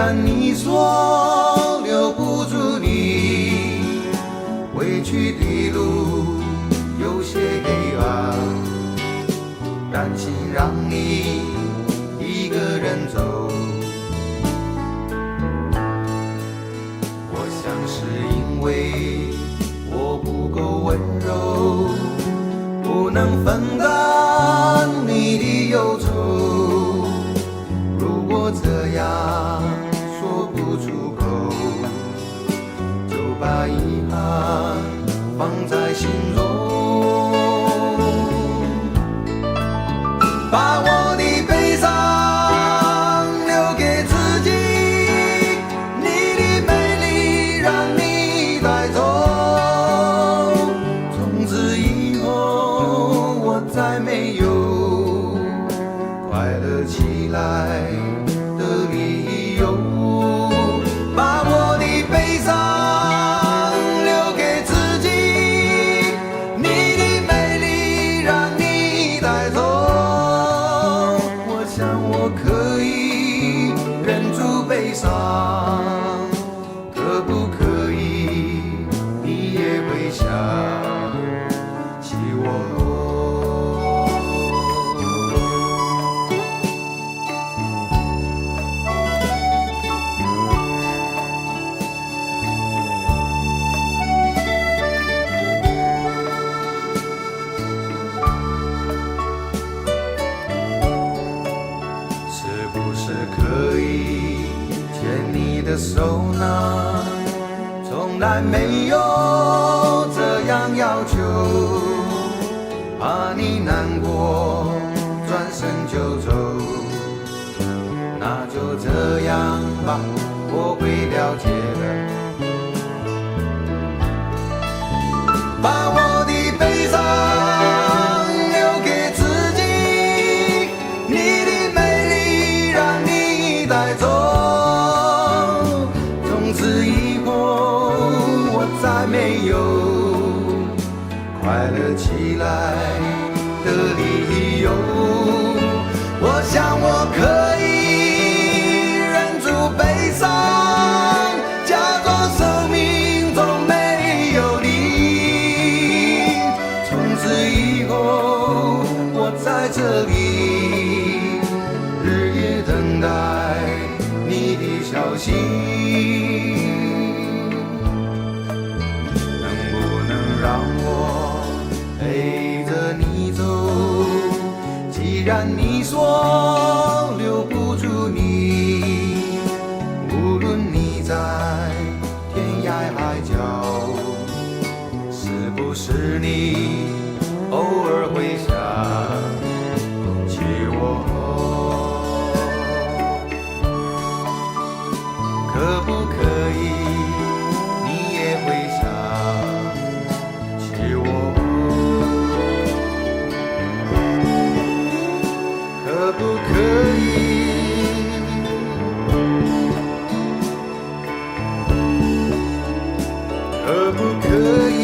然你说留不住你，回去的路有些黑暗，担心让你一个人走。我想是因为我不够温柔，不能分担你的忧愁。如果这样说不出口，就把遗憾放在心中，把我的悲伤留给自己，你的美丽让你带走。从此以后我再没有快乐起来的理由，把我的悲伤留给自己，你的美丽让你带走。我想我可以忍住悲伤，可不可以你也会想起我？是不是可以牵你的手呢？从来没有这样要求，怕你难过转身就走。那就这样吧，我会了解的。把我的悲伤留给自己，你的美丽让你带走。从此以后我再没有快乐起来的理由。我想我可以忍住悲伤，假装生命中没有你。从此以后我在这里日夜等待你的消息，能不能让我陪着你走？既然你说留不住你，无论你在天涯海角，是不是你偶尔会想起我？可不可以你也会想起我？可不可以？可不可以？